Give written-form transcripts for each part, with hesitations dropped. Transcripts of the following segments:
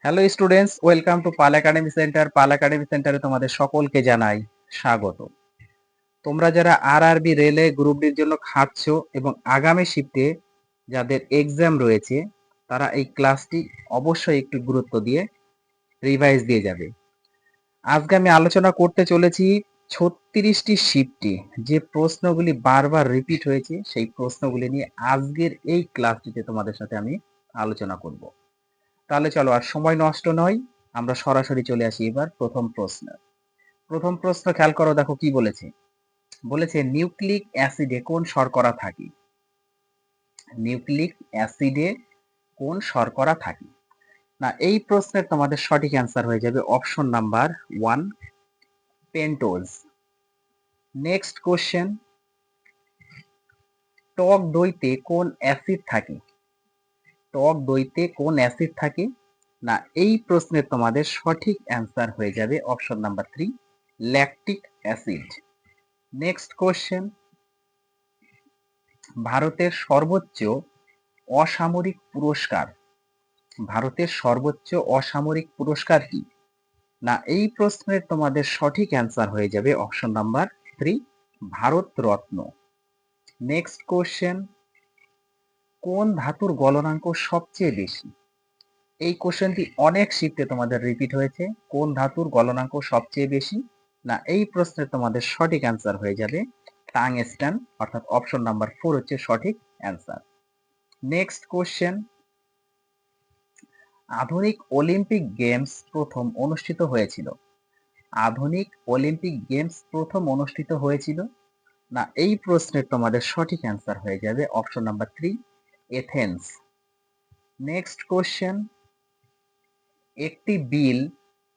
Hello students, welcome to Pal Academy Centre. Pal Academy সেন্টারে তোমাদের সকলকে জানাই স্বাগত। তোমরা যারা আরআরবি রেলে গ্রুপ ডির জন্য খাটছ এবং আগামী শিফটে যাদের এক্সাম রয়েছে তারা এই ক্লাসটি অবশ্যই একটু গুরুত্ব দিয়ে রিভাইজ দিয়ে যাবে। আজকে আমি আলোচনা করতে চলেছি 36টি শিফটে যে প্রশ্নগুলি বারবার রিপিট হয়েছে সেই প্রশ্নগুলি নিয়ে আজকের এই ক্লাসটিতে তোমাদের সাথে আমি আলোচনা করব। তাহলে চলো আর সময় নষ্ট নয়, আমরা সরাসরি চলে আসি এবার প্রথম প্রশ্ন। প্রথম প্রশ্ন খেয়াল করো, দেখো কি বলেছে। বলেছে নিউক্লিক অ্যাসিডে কোন শর্করা থাকে? নিউক্লিক অ্যাসিডে কোন শর্করা থাকে? না, এই প্রশ্নের তোমাদের সঠিক অ্যান্সার হয়ে যাবে option number 1, pentose. Next question, টক দইতে কোন অ্যাসিড থাকে? টক দইতে কোন অ্যাসিড থাকে? না, এই প্রশ্নের তোমাদের সঠিক অ্যান্সার হয়ে যাবে option number 3, lactic acid. Next question, ভারতের সর্বোচ্চ অসামরিক পুরস্কার, ভারতের সর্বোচ্চ অসামরিক পুরস্কার কি? না, এই প্রশ্নের তোমাদের সঠিক অ্যান্সার হয়ে যাবে option number 3, Bharat Ratna. Next question, কোন ধাতুর গলনাঙ্ক সবচেয়ে বেশি? এই কোশ্চেনটি অনেক শিফটে তোমাদের রিপিট হয়েছে। কোন ধাতুর গলনাঙ্ক সবচেয়ে বেশি? না, এই প্রশ্নের তোমাদের সঠিক অ্যান্সার হয়ে যাবে টাংস্টেন, অর্থাৎ অপশন নাম্বার 4 হচ্ছে সঠিক অ্যান্সার। নেক্সট কোশ্চেন, আধুনিক অলিম্পিক গেমস প্রথম অনুষ্ঠিত হয়েছিল? আধুনিক অলিম্পিক গেমস প্রথম অনুষ্ঠিত হয়েছিল? না, এই প্রশ্নের তোমাদের সঠিক অ্যান্সার হয়ে যাবে option number 3, Athens. Next question, একটি বিল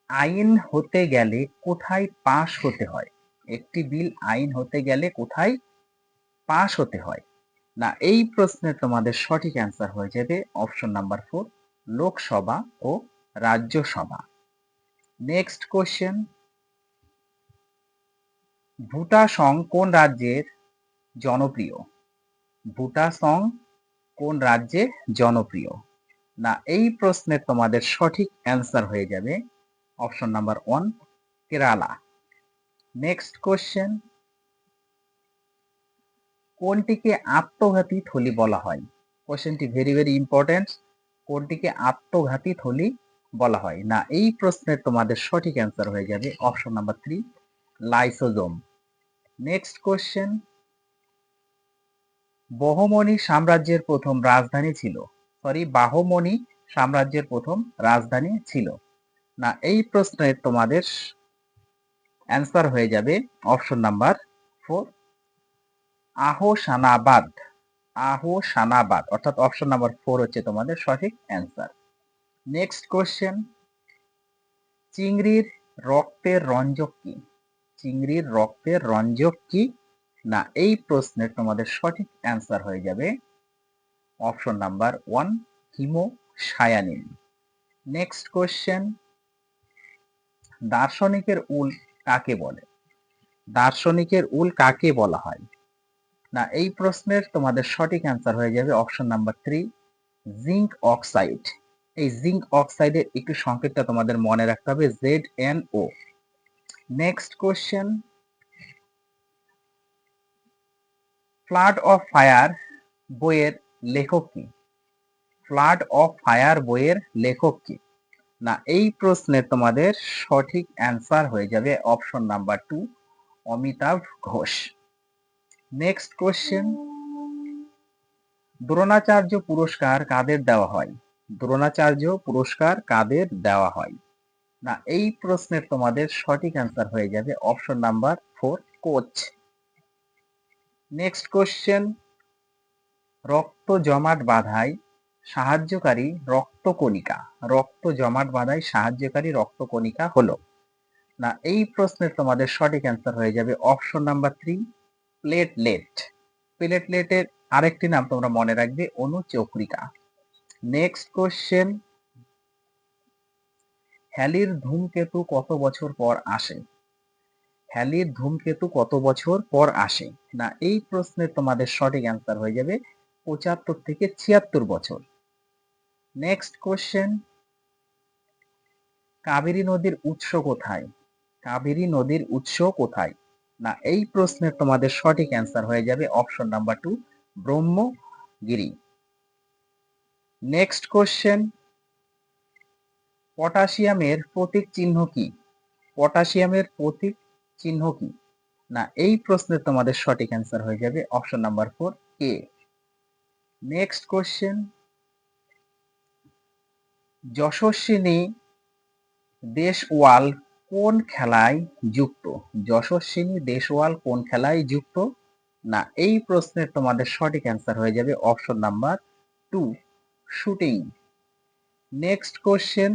আইন হতে গেলে কোথায় পাশ হতে হয়? একটি বিল আইন হতে গেলে কোথায় পাশ হতে হয়? না, এই প্রশ্নের তোমাদের সঠিক অ্যান্সার হয়ে যাবে অপশন নাম্বার 4, লোকসভা ও রাজ্যসভা। নেক্সট কোশ্চেন, ভুটা সং কোন রাজ্যের জনপ্রিয়? ভুটা সং কোন রাজ্যে জনপ্রিয়? না, এই প্রশ্নের তোমাদের সঠিক অ্যান্সার হয়ে যাবে option number 1, Kerala. Next question, কোনটিকে আত্মঘাতী থলি বলা হয়? কোশ্চেনটি ভেরি ভেরি ইম্পর্টেন্ট। কোনটিকে আত্মঘাতী থলি বলা হয়? না, এই প্রশ্নের তোমাদের সঠিক অ্যান্সার হয়ে যাবে option number 3, lysosome. Next question, Bahmani সাম্রাজ্যের প্রথম রাজধানী ছিল? বাহমনি সাম্রাজ্যের প্রথম রাজধানী ছিল? না, এই প্রশ্নের তোমাদের অ্যান্সার হয়ে যাবে অপশন নাম্বার 4, আহসানাবাদ। আহসানাবাদ, অর্থাৎ অপশন নাম্বার 4 হচ্ছে তোমাদের সঠিক অ্যান্সার। নেক্সট কোশ্চেন, চিংড়ির রক্তের রঞ্জক কি? চিংড়ির রক্তের রঞ্জক কি? না, এই প্রশ্নের তোমাদের সঠিক অ্যান্সার হয়ে যাবে option number 1, haemocyanin. Next question, দার্শনিকের উল কাকে বলে? দার্শনিকের উল কাকে বলা হয়? না, এই প্রশ্নের তোমাদের সঠিক অ্যান্সার হয়ে যাবে অপশন নাম্বার 3, জিঙ্ক অক্সাইড। এই জিঙ্ক অক্সাইডের একটু সংকেতটা তোমাদের মনে রাখতে হবে, ZNO। Next question, flood of fire বইয়ের লেখক কি? ফ্লাড অফ ফায়ার বইয়ের লেখক কি? না, এই প্রশ্নের তোমাদের সঠিক অ্যান্সার হয়ে যাবে option number 2, Amitabh Ghosh. Next question, Dronacharya পুরস্কার কাদের দেওয়া হয়? দ্রোণাচার্য পুরস্কার কাদের দেওয়া হয়? না, এই প্রশ্নের তোমাদের সঠিক অ্যান্সার হয়ে যাবে option number 4, coach. Next question, রক্ত জমাট বাঁধায় সাহায্যকারী রক্তকণিকা, রক্ত জমাট বাঁধায় সাহায্যকারী রক্তকণিকা হলো? না, এই প্রশ্নের তোমাদের সঠিক অ্যান্সার হয়ে যাবে অপশন নাম্বার 3, প্লেটলেট। প্লেটলেটের আরেকটি নাম তোমরা মনে রাখবে, অনুচক্রিকা। নেক্সট কোশ্চেন, হ্যালির ধূমকেতু কত বছর পর আসে? হ্যালির ধূমকেতু কত বছর পর আসে? না, এই প্রশ্নের তোমাদের সঠিক অ্যান্সার হয়ে যাবে 75 থেকে 76 বছর। নেক্সট কোশ্চেন, কাবেরী নদীর উৎস কোথায়? কাবেরী নদীর উৎস কোথায়? না এই প্রশ্নের তোমাদের সঠিক অ্যান্সার হয়ে যাবে option number 2, Brahmagiri. Next question, পটাশিয়ামের প্রতীক চিহ্ন কি? পটাশিয়ামের প্রতীক চিহ্ন কি? না এই প্রশ্নের তোমাদের সঠিক অ্যান্সার হয়ে যাবে অপশন নাম্বার 4, কে। নেক্সট কোশ্চেন, যশস্বিনী দেশওয়াল কোন খেলায় যুক্ত? যশস্বিনী দেশওয়াল কোন খেলায় যুক্ত? না এই প্রশ্নের তোমাদের সঠিক অ্যান্সার হয়ে যাবে option number 2, shooting. Next question,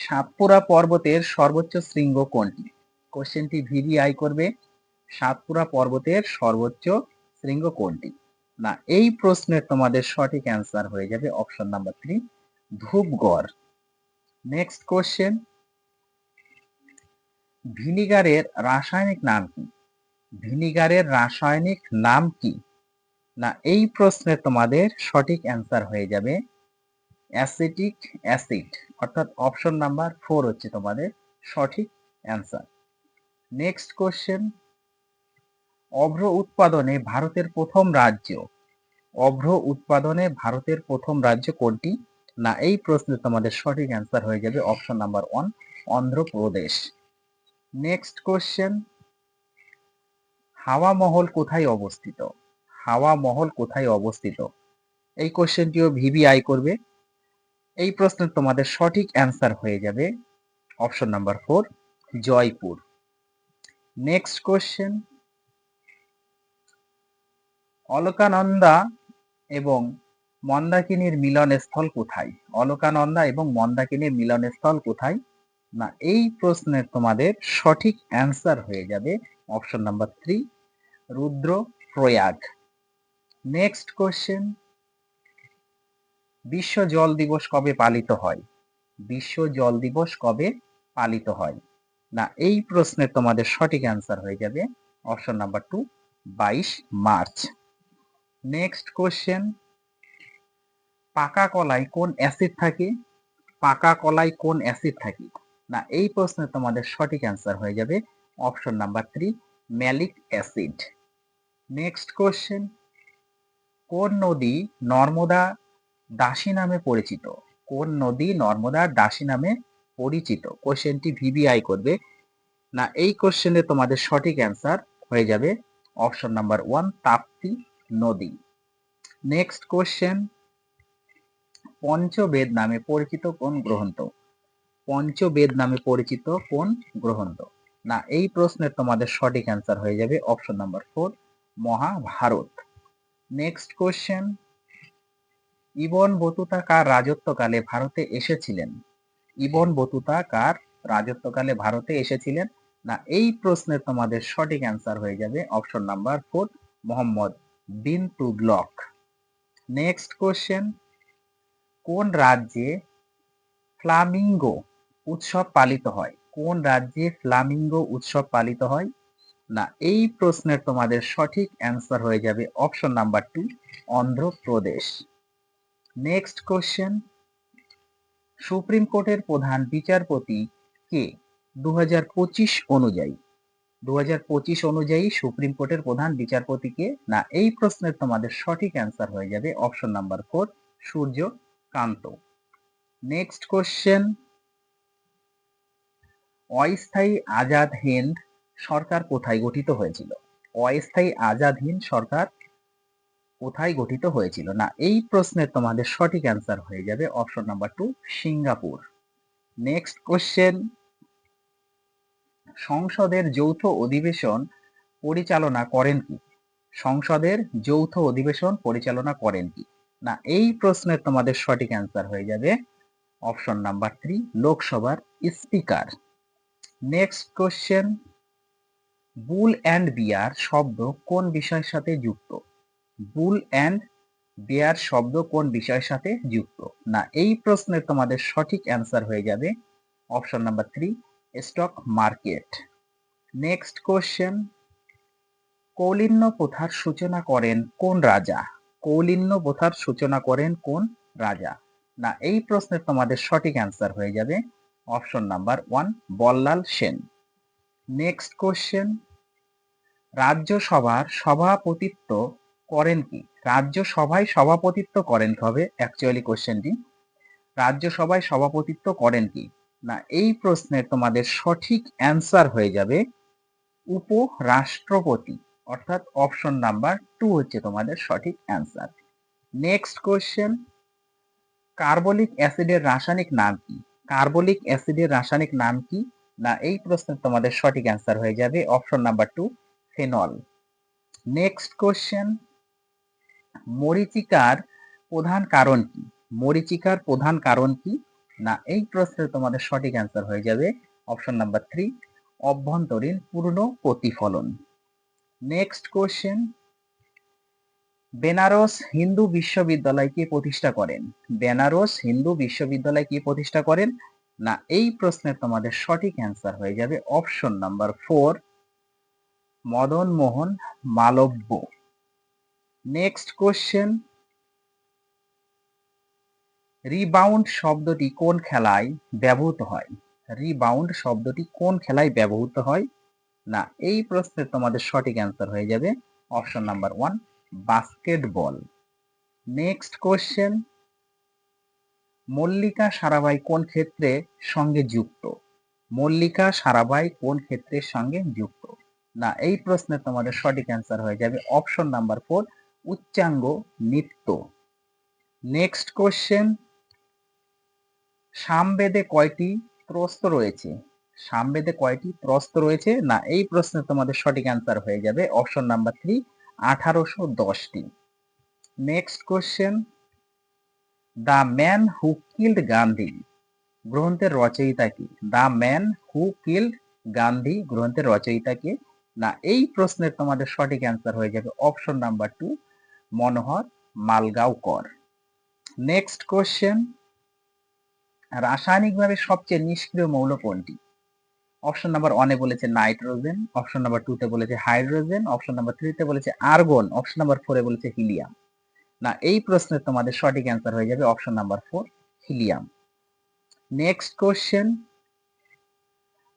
Satpura পর্বতের সর্বোচ্চ শৃঙ্গ কোনটি? কোশ্চেনটি ভিভিআই করবে, সাতপুরা পর্বতের সর্বোচ্চ শৃঙ্গ কোনটি? না এই প্রশ্নের তোমাদের সঠিক অ্যান্সার হয়ে যাবে option number 3, Dhupgarh. Next question, ভিনিগারের রাসায়নিক নাম কি? ভিনিগারের রাসায়নিক নাম কি? না এই প্রশ্নের তোমাদের সঠিক অ্যান্সার হয়ে যাবে অ্যাসিটিক অ্যাসিড, অর্থাৎ অপশন নাম্বার 4 হচ্ছে তোমাদের সঠিক অ্যান্সার। নেক্সট কোশ্চেন, অভ্র উৎপাদনে ভারতের প্রথম রাজ্য, অভ্র উৎপাদনে ভারতের প্রথম রাজ্য কোনটি? না এই প্রশ্নের তোমাদের সঠিক অ্যান্সার হয়ে যাবে option number 1, Andhra Pradesh. Next question, হাওয়া মহল কোথায় অবস্থিত? হাওয়া মহল কোথায় অবস্থিত? এই কোশ্চেনটিও ভিভিআই করবে। এই প্রশ্নের তোমাদের সঠিক অ্যান্সার হয়ে যাবে option number 4, Jaipur. Next question, Alaknanda এবং মন্দাকিনীর মিলনস্থল কোথায়? অলকানন্দা এবং মন্দাকিনীর মিলনস্থল কোথায়? না এই প্রশ্নের তোমাদের সঠিক অ্যান্সার হয়ে যাবে option number 3, Rudraprayag. Next question, বিশ্ব জল দিবস কবে পালিত হয়? বিশ্ব জল দিবস কবে পালিত হয়? না এই প্রশ্নের তোমাদের সঠিক অ্যান্সার হয়ে যাবে option number 2, 22 March. Next question, পাকা কলায় কোন অ্যাসিড থাকে? পাকা কলায় কোন অ্যাসিড থাকে? না এই প্রশ্নের তোমাদের সঠিক অ্যান্সার হয়ে যাবে option number 3, malic acid. Next question, কোন নদী নর্মদা দাসী নামে পরিচিত? কোন নদী নর্মদা দাসী নামে পরিচিত? কোশ্চেনটি ভিভিআই করবে। না এই কোশ্চেনে তোমাদের সঠিক অ্যান্সার হয়ে যাবে অপশন নাম্বার 1, তাপ্তি নদী। নেক্সট কোশ্চেন, পঞ্চবেদ নামে পরিচিত কোন গ্রন্থ? পঞ্চবেদ নামে পরিচিত কোন গ্রন্থ? না এই প্রশ্নের তোমাদের সঠিক অ্যান্সার হয়ে যাবে option number 4, Mahabharata. Next question, Ibn Battuta কার রাজত্বকালে ভারতে এসেছিলেন? ইবন বতুতা কার রাজত্বকালে ভারতে এসেছিলেন? না এই প্রশ্নের তোমাদের সঠিক অ্যান্সার হয়ে যাবে option number 4, Mohammad bin Tughlaq. Next question, কোন রাজ্যে ফ্লামিঙ্গো উৎসব পালিত হয়? কোন রাজ্যে ফ্লামিঙ্গো উৎসব পালিত হয়? না এই প্রশ্নের তোমাদের সঠিক অ্যান্সার হয়ে যাবে option number 2, Andhra Pradesh. Next question, supreme কোর্টের প্রধান বিচারপতি কে 2025 অনুযায়ী? 2025 অনুযায়ী সুপ্রিম কোর্টের প্রধান বিচারপতি কে? না এই প্রশ্নের তোমাদের সঠিক অ্যান্সার হয়ে যাবে option number 4, Suryakant. Next question, অস্থায়ী আজাদ হিন্দ সরকার কোথায় গঠিত হয়েছিল? অস্থায়ী আজাদ হিন্দ সরকার কোথায় গঠিত হয়েছিল? না এই প্রশ্নের তোমাদের সঠিক অ্যান্সার হয়ে যাবে option number 2, Singapore. Next question, সংসদের যৌথ অধিবেশন পরিচালনা করেন কি? সংসদের যৌথ অধিবেশন পরিচালনা করেন কি? না এই প্রশ্নের তোমাদের সঠিক অ্যান্সার হয়ে যাবে অপশন নাম্বার 3, লোকসভার speaker. Next question, bull and bear শব্দ কোন বিষয়ের সাথে যুক্ত? বুল অ্যান্ড বিয়ার শব্দ কোন বিষয়ের সাথে যুক্ত? না এই প্রশ্নের তোমাদের সঠিক অ্যান্সার হয়ে যাবে option number 3, stock market. Next question, কৌলিন্য প্রথার সূচনা করেন কোন রাজা? কৌলিন্য প্রথার সূচনা করেন কোন রাজা? না এই প্রশ্নের তোমাদের সঠিক অ্যান্সার হয়ে যাবে option number 1 Ballal Sen. Next question, রাজ্যসভার সভাপতিত্ব করেন কি? রাজ্যসভায় সভাপতিত্ব করেন হবে অ্যাকচুয়ালি কোশ্চেনটি। রাজ্যসভায় সভাপতিত্ব করেন কি? না এই প্রশ্নের তোমাদের সঠিক অ্যান্সার হয়ে যাবে উপরাষ্ট্রপতি, অর্থাৎ অপশন নাম্বার 2 হচ্ছে তোমাদের সঠিক অ্যান্সার। নেক্সট কোশ্চেন, কার্বলিক অ্যাসিডের রাসায়নিক নাম কি? কার্বলিক অ্যাসিডের রাসায়নিক নাম কি? না এই প্রশ্নের তোমাদের সঠিক অ্যান্সার হয়ে যাবে option number 2 phenol. Next question, মরীচিকার প্রধান কারণ কি? মরীচিকার প্রধান কারণ কি? না এই প্রশ্নের তোমাদের সঠিক অ্যান্সার হয়ে যাবে অপশন নাম্বার 3 অভ্যন্তরীণ পূর্ণ প্রতিফলন। নেক্সট কোশ্চেন, বেনারস হিন্দু বিশ্ববিদ্যালয় কে প্রতিষ্ঠা করেন? বেনারস হিন্দু বিশ্ববিদ্যালয় কে প্রতিষ্ঠা করেন? না এই প্রশ্নের তোমাদের সঠিক অ্যান্সার হয়ে যাবে option number 4 Madan Mohan Malviya. Next question, rebound শব্দটি কোন খেলায় ব্যবহৃত হয়? রিবাউন্ড শব্দটি কোন খেলায় ব্যবহৃত হয়? না এই প্রশ্নের তোমাদের সঠিক অ্যান্সার হয়ে যাবে option number 1 basketball. Next question, Mallika Sarabhai কোন ক্ষেত্রে সঙ্গে যুক্ত? মল্লিকা সারাভাই কোন ক্ষেত্রের সঙ্গে যুক্ত? না এই প্রশ্নের তোমাদের সঠিক অ্যান্সার হয়ে যাবে অপশন নাম্বার 4 উচ্চাঙ্গ নৃত্য। নেক্সট কোশ্চেন, সামবেদে কয়টি প্রস্থ রয়েছে? সামবেদে কয়টি প্রস্থ রয়েছে? না এই প্রশ্নের তোমাদের সঠিক অ্যান্সার হয়ে যাবে অপশন নাম্বার 3 1810টি। Next question, the man who killed Gandhi গ্রন্থের রচয়িতা কি? The man who killed Gandhi গ্রন্থের রচয়িতা কে? না এই প্রশ্নের তোমাদের সঠিক অ্যান্সার হয়ে যাবে অপশন নাম্বার 2 মনোহর মালগাঁওকর। নেক্সট কোশ্চেন, রাসায়নিকভাবে সবচেয়ে নিষ্ক্রিয় মৌল কোনটি? অপশন নাম্বার 1 এ বলেছে নাইট্রোজেন, অপশন নাম্বার 2 তে বলেছে হাইড্রোজেন, অপশন নাম্বার 3 তে বলেছে আর্গন, অপশন নাম্বার 4 এ বলেছে হিলিয়াম। না এই প্রশ্নের তোমাদের সঠিক অ্যান্সার হয়ে যাবে option number 4 helium. Next question,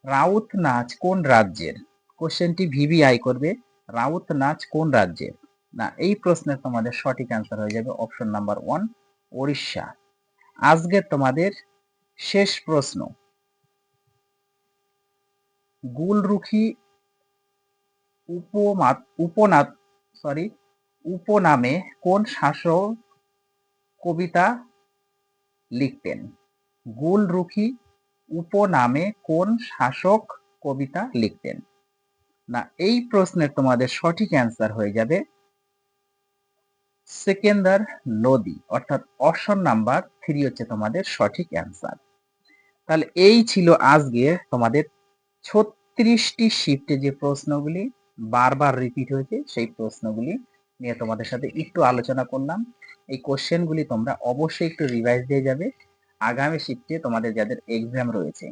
Raut নাচ কোন রাজ্যের? কোশ্চেনটি ভিভিআই করবে, রাউত নাচ কোন রাজ্যের? না এই প্রশ্নের তোমাদের সঠিক অ্যান্সার হয়ে যাবে অপশন নাম্বার 1 ওড়িশা। আজকে তোমাদের শেষ প্রশ্ন, গুলরুখি উপনামে কোন শাসক কবিতা লিখতেন? গুলরুখি উপনামে কোন শাসক কবিতা লিখতেন? না এই প্রশ্নের তোমাদের সঠিক অ্যান্সার হয়ে যাবে সেকেন্দার লোদি, অর্থাৎ অপশন নাম্বার 3 হচ্ছে তোমাদের সঠিক অ্যান্সার। তাহলে এই ছিল আজকে তোমাদের 36টি শিফটে যে প্রশ্নগুলি বারবার রিপিট হয়েছে সেই প্রশ্নগুলি নিয়ে তোমাদের সাথে একটু আলোচনা করলাম। এই কোশ্চেনগুলি তোমরা অবশ্যই একটু রিভাইজ দিয়ে যাবে আগামী শিফটে তোমাদের যাদের এক্সাম রয়েছে।